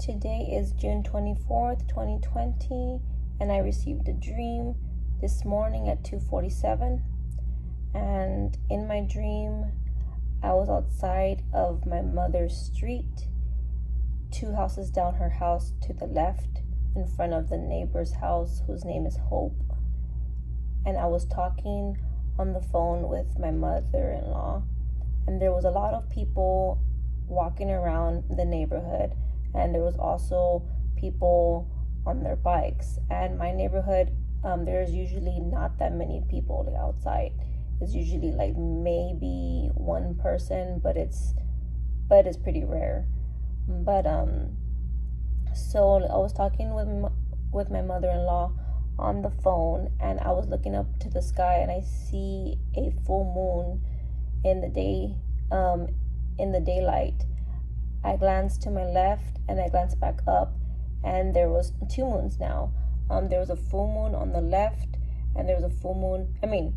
Today is June 24th, 2020, and I received a dream this morning at 2:47. And in my dream, I was outside of my mother's street, 2 houses down her house to the left, in front of the neighbor's house, whose name is Hope. And I was talking on the phone with my mother-in-law, and there was a lot of people walking around the neighborhood, and there was also people on their bikes. And my neighborhood, there's usually not that many people outside. It's usually like maybe one person, but it's pretty rare. But so I was talking with my mother-in-law on the phone, and I was looking up to the sky, and I see a full moon in the day, in the daylight. I glanced to my left and I glanced back up, and there was 2 moons now. There was a full moon on the left, and there was a full moon, and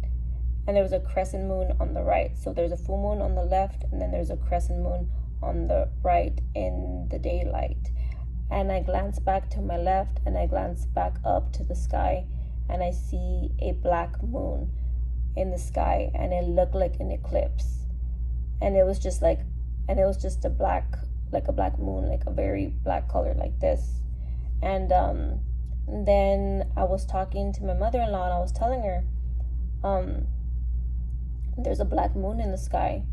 there was a crescent moon on the right. So there's a full moon on the left, and then there's a crescent moon on the right in the daylight. And I glanced back to my left, and I glanced back up to the sky, and I see a black moon in the sky, and it looked like an eclipse. And it was just a black moon, like a very black color like this. And then I was talking to my mother-in-law, and I was telling her, there's a black moon in the sky.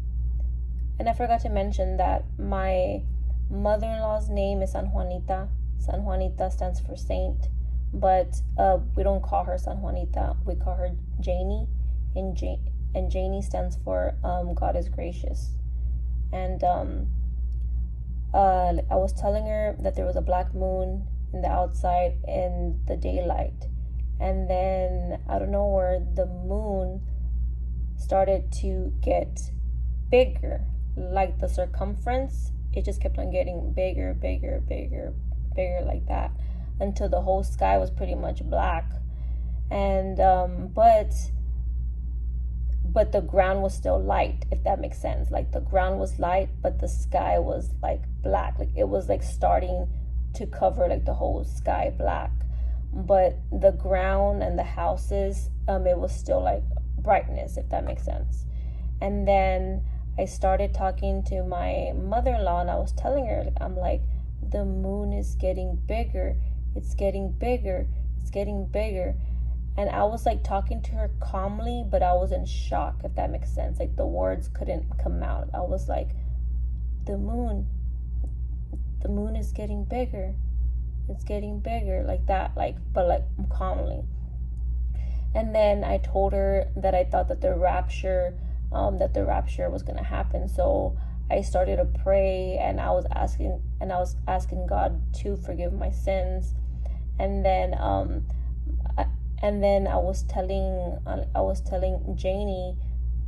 And I forgot to mention that my mother-in-law's name is San Juanita. San Juanita stands for saint, but we don't call her San Juanita. We call her Janie, and Janie stands for God is gracious. And I was telling her that there was a black moon in the outside in the daylight, and then out of nowhere the moon started to get bigger, like the circumference. It just kept on getting bigger like that, until the whole sky was pretty much black. And but the ground was still light, if that makes sense. Like the ground was light, but the sky was like black. Like it was like starting to cover like the whole sky black. But the ground and the houses, it was still like brightness, if that makes sense. And then I started talking to my mother-in-law, and I was telling her, I'm like, the moon is getting bigger. It's getting bigger. It's getting bigger. And I was like talking to her calmly, but I was in shock, if that makes sense. Like the words couldn't come out. I was like, the moon is getting bigger. It's getting bigger, like that, but calmly. And then I told her that I thought that the rapture was gonna happen. So I started to pray, and I was asking God to forgive my sins. And then I was telling Janie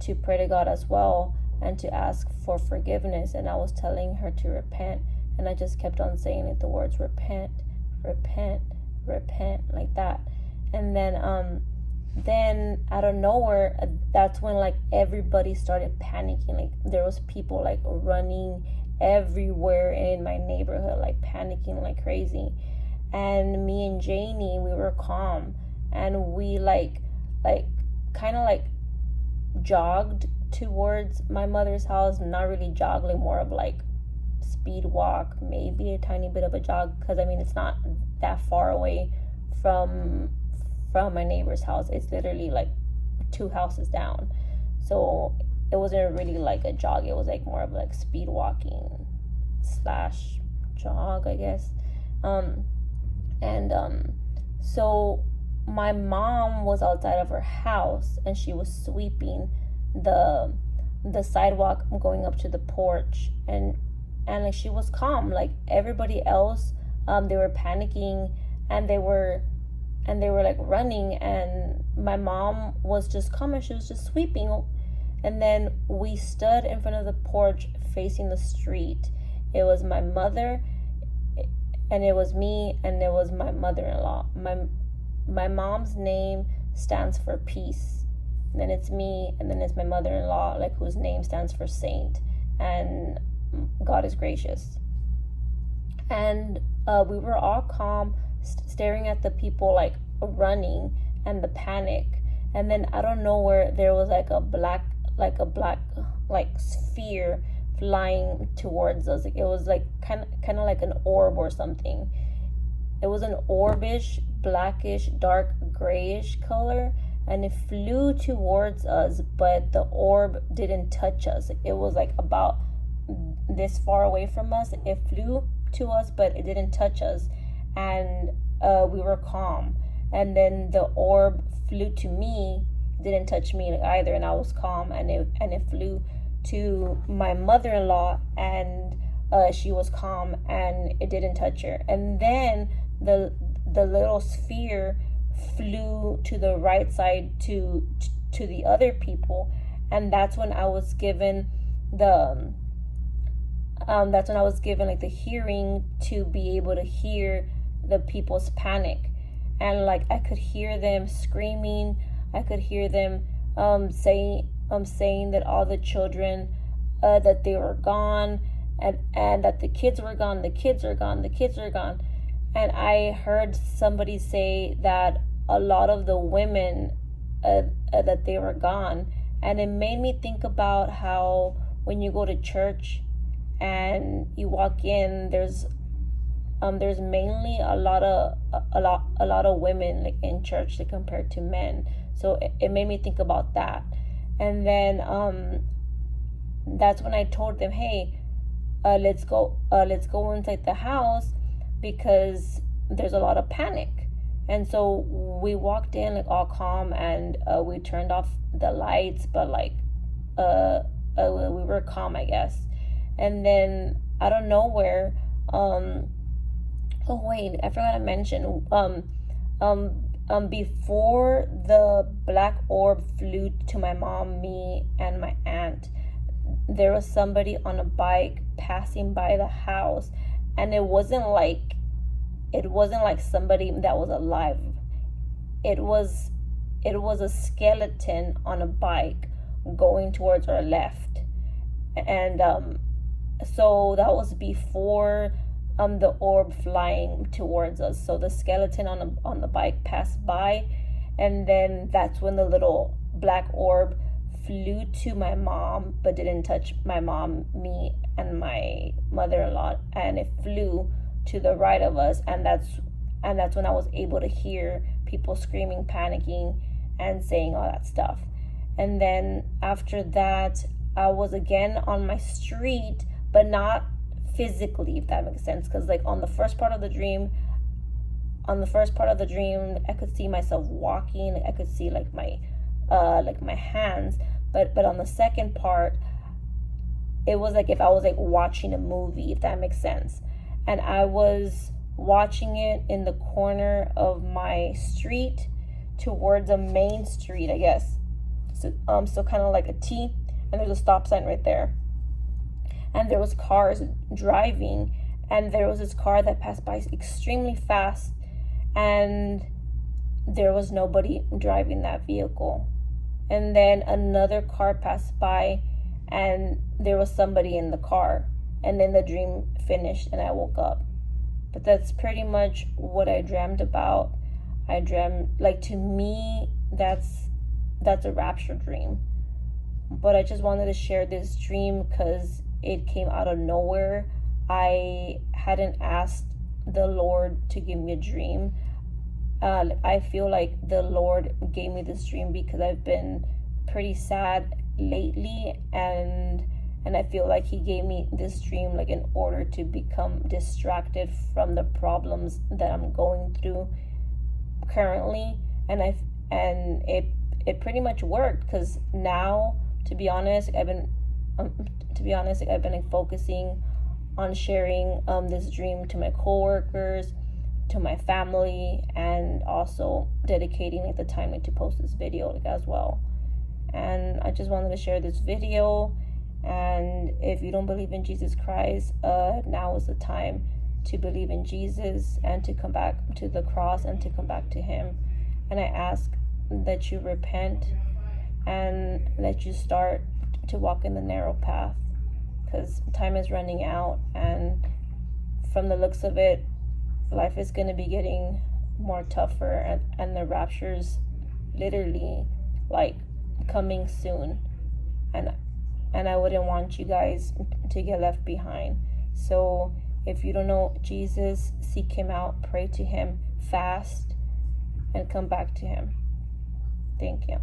to pray to God as well, and to ask for forgiveness. And I was telling her to repent, and I just kept on saying it, the words repent, repent, repent, like that. And then out of nowhere, that's when like everybody started panicking. Like there was people like running everywhere in my neighborhood, like panicking like crazy. And me and Janie, we were calm, and we kind of jogged towards my mother's house. Not really jog, like more of like speed walk, maybe a tiny bit of a jog, because it's not that far away from my neighbor's house. It's literally like 2 houses down, so it wasn't really like a jog. It was like more of like speed walking / jog, I guess. So my mom was outside of her house, and she was sweeping the sidewalk going up to the porch, and like she was calm. Like everybody else, they were panicking, and they were like running, and my mom was just calm, and she was just sweeping. And then we stood in front of the porch facing the street. It was my mother, and it was me, and it was my mother-in-law. My mom's name stands for peace, and then it's me, and then it's my mother-in-law, like whose name stands for saint, and God is gracious. And we were all calm, staring at the people like running and the panic. And then I don't know where there was like a black like sphere flying towards us. Like, it was like kind of like an orb or something. It was an orbish, blackish, dark grayish color, and it flew towards us, but the orb didn't touch us. It was like about this far away from us. It flew to us, but it didn't touch us, and we were calm. And then the orb flew to me, didn't touch me either, and I was calm. And it flew to my mother-in-law, and she was calm, and it didn't touch her. And then the little sphere flew to the right side to the other people, and that's when I was given the like the hearing to be able to hear the people's panic. And like I could hear them screaming, I could hear them saying that all the children that they were gone, and that the kids were gone, the kids are gone, the kids are gone. And I heard somebody say that a lot of the women that they were gone. And it made me think about how when you go to church and you walk in, there's mainly a lot of women like in church, like, compared to men. So it made me think about that. And then that's when I told them, hey, let's go inside the house, because there's a lot of panic. And so we walked in like all calm, and we turned off the lights, but like we were calm, I guess. And then out of nowhere, oh wait, I forgot to mention, before the black orb flew to my mom, me, and my aunt, there was somebody on a bike passing by the house, and it wasn't like somebody that was alive. It was a skeleton on a bike going towards our left. And so that was before the orb flying towards us. So the skeleton on the bike passed by, and then that's when the little black orb flew to my mom, but didn't touch my mom, me, and my mother-in-law, and it flew to the right of us. And that's when I was able to hear people screaming, panicking, and saying all that stuff. And then after that, I was again on my street, but not physically, if that makes sense. Because like on the first part of the dream, I could see myself walking. I could see like my hands. But on the second part, it was like if I was like watching a movie, if that makes sense. And I was watching it in the corner of my street towards a main street, I guess. So kind of like a T, and there's a stop sign right there. And there was cars driving, and there was this car that passed by extremely fast, and there was nobody driving that vehicle. And then another car passed by, and there was somebody in the car. And then the dream finished, and I woke up. But that's pretty much what I dreamt about. I dreamt, like, to me, that's a rapture dream. But I just wanted to share this dream because it came out of nowhere. I hadn't asked the Lord to give me a dream. I feel like the Lord gave me this dream because I've been pretty sad lately, and I feel like he gave me this dream like in order to become distracted from the problems that I'm going through currently. And it pretty much worked, because now, to be honest, I've been like focusing on sharing this dream to my coworkers, to my family, and also dedicating like the time like to post this video like as well. And I just wanted to share this video. And if you don't believe in Jesus Christ, now is the time to believe in Jesus and to come back to the cross and to come back to him. And I ask that you repent and that you start to walk in the narrow path, because time is running out, and from the looks of it, life is going to be getting more tougher, and the rapture's literally like coming soon, and I wouldn't want you guys to get left behind. So if you don't know Jesus, seek him out, pray to him, fast, and come back to him. Thank you.